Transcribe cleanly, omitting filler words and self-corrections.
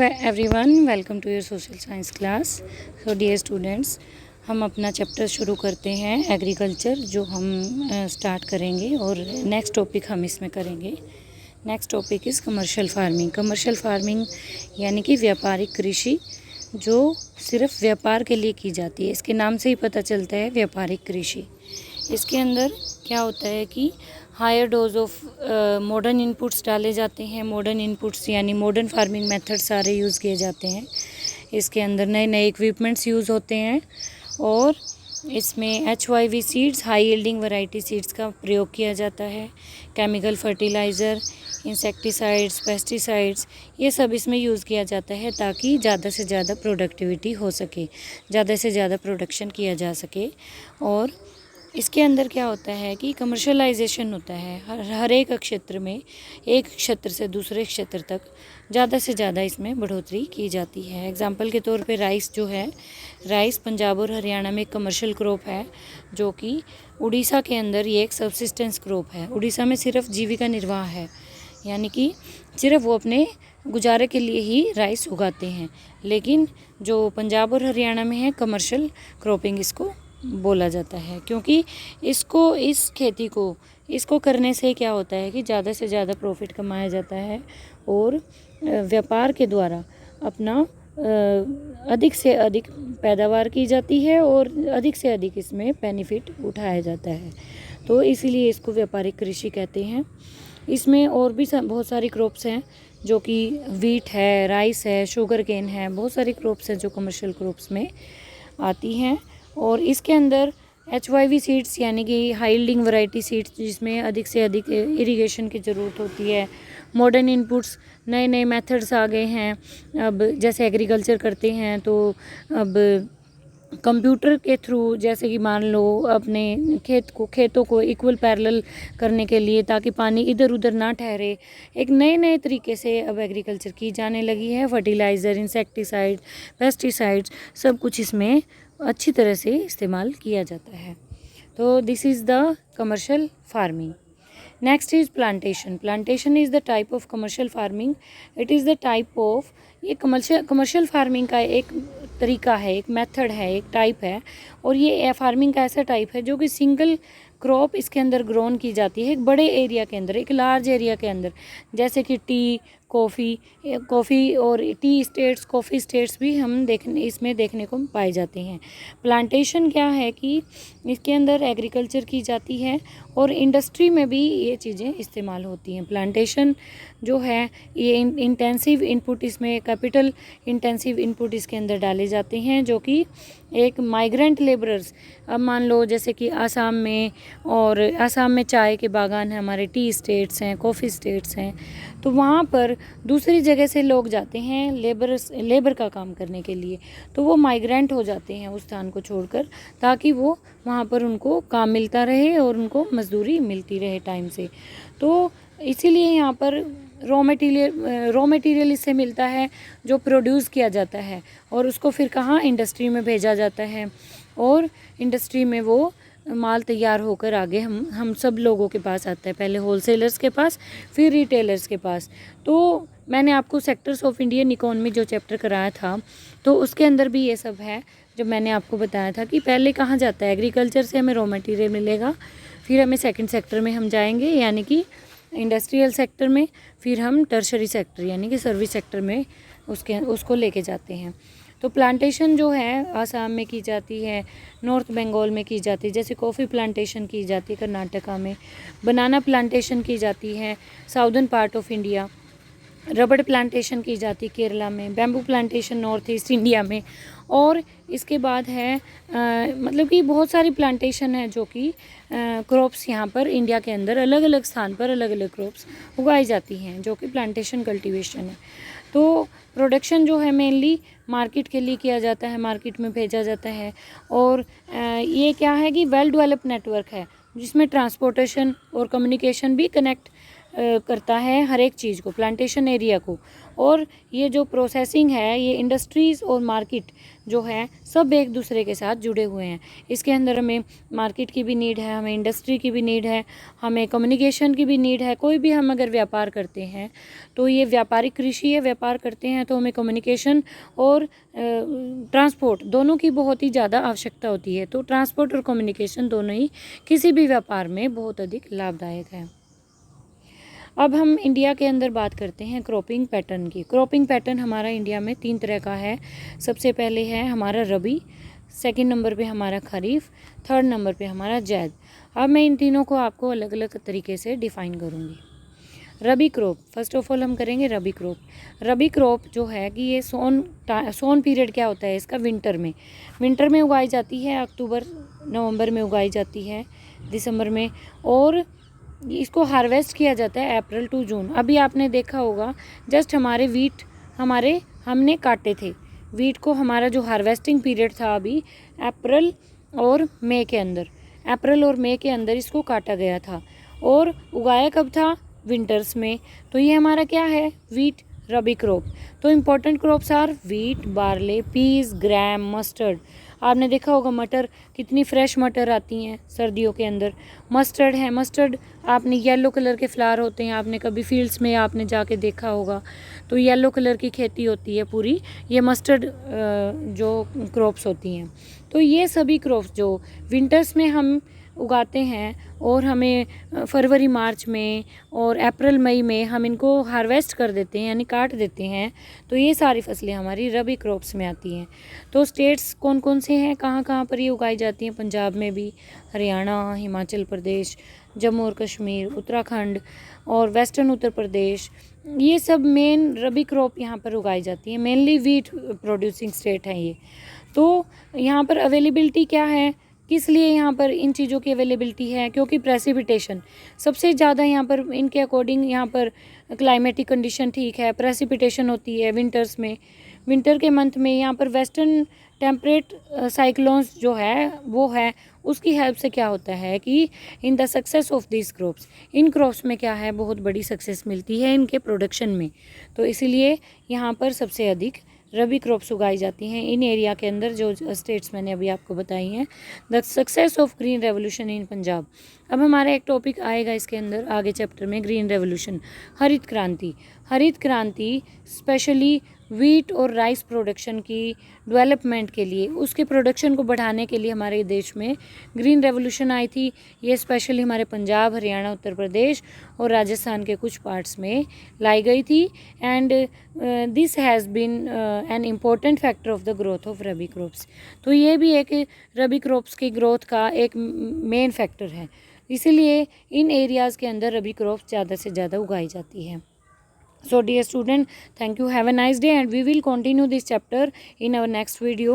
Everyone, welcome to your social science class. So dear students, हम अपना chapter शुरू करते हैं एग्रीकल्चर, जो हम स्टार्ट करेंगे और नेक्स्ट टॉपिक हम इसमें करेंगे। Next topic is commercial farming. Commercial farming यानी कि व्यापारिक कृषि, जो सिर्फ व्यापार के लिए की जाती है। इसके नाम से ही पता चलता है व्यापारिक कृषि। इसके अंदर क्या होता है कि higher dose of modern inputs डाले जाते हैं। मॉडर्न इनपुट्स यानी मॉडर्न फार्मिंग मेथड सारे यूज़ किए जाते हैं। इसके अंदर नए नए इक्विपमेंट्स यूज़ होते हैं और इसमें HYV seeds, high yielding variety seeds का प्रयोग किया जाता है। केमिकल फर्टिलाइज़र, इंसेक्टिसाइड्स, पेस्टिसाइड्स, ये सब इसमें यूज़ किया जाता है ताकि ज़्यादा से ज़्यादा प्रोडक्टिविटी हो सके, ज़्यादा से ज़्यादा प्रोडक्शन किया जा सके। और इसके अंदर क्या होता है कि कमर्शलाइजेशन होता है हर एक क्षेत्र में, एक क्षेत्र से दूसरे क्षेत्र तक ज़्यादा से ज़्यादा इसमें बढ़ोतरी की जाती है। एग्जाम्पल के तौर पे राइस जो है, राइस पंजाब और हरियाणा में एक कमर्शियल क्रॉप है, जो कि उड़ीसा के अंदर ये एक सबसिस्टेंस क्रॉप है। उड़ीसा में सिर्फ जीविका निर्वाह है, यानी कि सिर्फ वो अपने गुजारे के लिए ही राइस उगाते हैं। लेकिन जो पंजाब और हरियाणा में है, कमर्शियल क्रॉपिंग इसको बोला जाता है, क्योंकि इस खेती को इसको करने से क्या होता है कि ज़्यादा से ज़्यादा प्रॉफिट कमाया जाता है और व्यापार के द्वारा अपना अधिक से अधिक पैदावार की जाती है और अधिक से अधिक इसमें बेनिफिट उठाया जाता है। तो इसीलिए इसको व्यापारिक कृषि कहते हैं। इसमें और भी बहुत सारी क्रॉप्स हैं, जो कि वीट है, राइस है, शुगर केन है, बहुत सारी क्रॉप्स हैं जो कमर्शियल क्रॉप्स में आती हैं। और इसके अंदर HYV सीड्स यानी कि हाई यील्डिंग वैरायटी सीड्स, जिसमें अधिक से अधिक इरिगेशन की ज़रूरत होती है। मॉडर्न इनपुट्स, नए नए मेथड्स आ गए हैं। अब जैसे एग्रीकल्चर करते हैं तो अब कंप्यूटर के थ्रू, जैसे कि मान लो अपने खेतों को इक्वल पैरेलल करने के लिए, ताकि पानी इधर उधर ना ठहरे, एक नए नए तरीके से अब एग्रीकल्चर की जाने लगी है। फर्टिलाइज़र, इंसेक्टिसाइड, पेस्टिसाइड्स, सब कुछ इसमें अच्छी तरह से इस्तेमाल किया जाता है। तो this is the commercial farming. Next is plantation. Plantation is the type of commercial farming. It is the type of, ये कमर्शियल फार्मिंग का एक तरीका है, एक मेथड है, एक टाइप है। और ये फार्मिंग का ऐसा टाइप है जो कि सिंगल क्रॉप इसके अंदर ग्रोन की जाती है, एक बड़े एरिया के अंदर, एक लार्ज एरिया के अंदर, जैसे कि टी, कॉफ़ी और टी स्टेट्स, कॉफ़ी स्टेट्स भी हम इसमें देखने को पाए जाते हैं। प्लांटेशन क्या है कि इसके अंदर एग्रीकल्चर की जाती है और इंडस्ट्री में भी ये चीज़ें इस्तेमाल होती हैं। प्लांटेशन जो है ये इंटेंसिव इनपुट, इसमें कैपिटल इंटेंसिव इनपुट इसके अंदर डाले जाते हैं, जो कि एक माइग्रेंट लेबरर्स, अब मान लो जैसे कि आसाम में चाय के बागान हैं, हमारे टी स्टेट्स हैं, कॉफ़ी स्टेट्स हैं, तो वहाँ पर दूसरी जगह से लोग जाते हैं लेबर का काम करने के लिए। तो वो माइग्रेंट हो जाते हैं उस स्थान को छोड़कर, ताकि वो वहाँ पर उनको काम मिलता रहे और उनको मजदूरी मिलती रहे टाइम से। तो इसीलिए यहाँ पर रॉ मटेरियल इससे मिलता है, जो प्रोड्यूस किया जाता है, और उसको फिर कहाँ, इंडस्ट्री में भेजा जाता है। और इंडस्ट्री में वो माल तैयार होकर आगे हम सब लोगों के पास आता है, पहले होलसेलर्स के पास, फिर रिटेलर्स के पास। तो मैंने आपको सेक्टर्स ऑफ इंडियन इकोनॉमी जो चैप्टर कराया था, तो उसके अंदर भी ये सब है, जो मैंने आपको बताया था कि पहले कहाँ जाता है, एग्रीकल्चर से हमें रॉ मटेरियल मिलेगा, फिर हमें सेकंड सेक्टर में हम जाएंगे यानी कि इंडस्ट्रियल सेक्टर में, फिर हम टर्शरी सेक्टर यानी कि सर्विस सेक्टर में उसको लेके जाते हैं। तो प्लांटेशन जो है आसाम में की जाती है, नॉर्थ बंगाल में की जाती है, जैसे कॉफ़ी प्लांटेशन की जाती है कर्नाटका में, बनाना प्लांटेशन की जाती है साउदर्न पार्ट ऑफ इंडिया, रबड़ प्लांटेशन की जाती है केरला में, bamboo plantation north east India में। और इसके बाद है मतलब कि बहुत सारी प्लांटेशन है, जो कि क्रॉप्स यहाँ पर इंडिया के अंदर अलग अलग स्थान पर अलग अलग क्रॉप्स उगाई जाती हैं, जो कि प्लांटेशन कल्टीवेशन है। तो प्रोडक्शन जो है मेनली मार्केट के लिए किया जाता है, मार्केट में भेजा जाता है। और ये क्या है कि वेल डेवलप्ड नेटवर्क है, जिसमें ट्रांसपोर्टेशन और कम्युनिकेशन भी कनेक्ट करता है हर एक चीज़ को, प्लांटेशन एरिया को। और ये जो प्रोसेसिंग है, ये इंडस्ट्रीज़ और मार्केट जो है सब एक दूसरे के साथ जुड़े हुए हैं। इसके अंदर हमें मार्केट की भी नीड है, हमें इंडस्ट्री की भी नीड है, हमें कम्युनिकेशन की भी नीड है। कोई भी हम अगर व्यापार करते हैं तो ये व्यापारिक कृषि है, व्यापार करते हैं तो हमें कम्युनिकेशन और ट्रांसपोर्ट दोनों की बहुत ही ज़्यादा आवश्यकता होती है। तो ट्रांसपोर्ट और कम्युनिकेशन दोनों ही किसी भी व्यापार में बहुत अधिक लाभदायक है। अब हम इंडिया के अंदर बात करते हैं क्रॉपिंग पैटर्न की। क्रॉपिंग पैटर्न हमारा इंडिया में 3 तरह का है। सबसे पहले है हमारा रबी, सेकंड नंबर पे हमारा खरीफ, थर्ड नंबर पे हमारा जैद। अब मैं इन तीनों को आपको अलग अलग तरीके से डिफ़ाइन करूँगी। रबी क्रॉप, फर्स्ट ऑफ ऑल हम करेंगे रबी क्रॉप। रबी क्रॉप जो है कि ये सोन पीरियड क्या होता है इसका, विंटर में उगाई जाती है, अक्टूबर नवंबर में उगाई जाती है, दिसंबर में, और इसको हार्वेस्ट किया जाता है अप्रैल टू जून। अभी आपने देखा होगा जस्ट हमारे वीट हमने काटे थे। वीट को हमारा जो हार्वेस्टिंग पीरियड था अभी अप्रैल और मई के अंदर इसको काटा गया था और उगाया कब था, विंटर्स में। तो ये हमारा क्या है, वीट, रबी क्रॉप। तो important crops are wheat, barley, peas, gram, mustard. आपने देखा होगा मटर, कितनी फ्रेश मटर आती हैं सर्दियों के अंदर। मस्टर्ड है, मस्टर्ड आपने येलो कलर के फ्लावर होते हैं, आपने कभी फील्ड्स में आपने जाके देखा होगा, तो येलो कलर की खेती होती है पूरी, ये मस्टर्ड जो क्रॉप्स होती हैं। तो ये सभी क्रॉप्स जो विंटर्स में हम उगाते हैं और हमें फरवरी मार्च में और अप्रैल मई में हम इनको हार्वेस्ट कर देते हैं, यानी काट देते हैं, तो ये सारी फसलें हमारी रबी क्रॉप्स में आती हैं। तो स्टेट्स कौन कौन से हैं, कहाँ कहाँ पर ये उगाई जाती हैं? पंजाब में भी, हरियाणा, हिमाचल प्रदेश, जम्मू और कश्मीर, उत्तराखंड और वेस्टर्न उत्तर प्रदेश, ये सब मेन रबी क्रॉप यहाँ पर उगाई जाती है। मेनली वीट प्रोड्यूसिंग स्टेट है ये। तो यहाँ पर अवेलेबिलिटी क्या है, किस लिए यहाँ पर इन चीज़ों की अवेलेबिलिटी है? क्योंकि प्रेसिपिटेशन सबसे ज़्यादा यहाँ पर इनके अकॉर्डिंग, यहाँ पर क्लाइमेटिक कंडीशन ठीक है, प्रेसिपिटेशन होती है विंटर्स में। विंटर के मंथ में यहाँ पर वेस्टर्न टेम्परेट साइक्लोन्स जो है वो है, उसकी हेल्प से क्या होता है कि in the success of this crops, in crops में क्या है, बहुत बड़ी सक्सेस मिलती है इनके प्रोडक्शन में। तो इसीलिए यहाँ पर सबसे अधिक रबी क्रॉप्स उगाई जाती हैं इन एरिया के अंदर, जो स्टेट्स मैंने अभी आपको बताई हैं। The success of green revolution in Punjab. अब हमारा एक टॉपिक आएगा इसके अंदर आगे चैप्टर में, ग्रीन रेवोल्यूशन, हरित क्रांति। हरित क्रांति स्पेशली वीट और राइस प्रोडक्शन की डेवलपमेंट के लिए, उसके प्रोडक्शन को बढ़ाने के लिए हमारे देश में ग्रीन रेवोल्यूशन आई थी। ये स्पेशली हमारे पंजाब, हरियाणा, उत्तर प्रदेश और राजस्थान के कुछ पार्ट्स में लाई गई थी। And this has been an important factor of the growth of rabi crops. तो ये भी एक रबी क्रॉप्स की ग्रोथ का एक मेन फैक्टर है, इसीलिए इन एरियाज़ के अंदर रबी क्रॉप्स ज़्यादा से ज़्यादा उगाई जाती है। So dear student, thank you, have a nice day, and we will continue this chapter in our next video.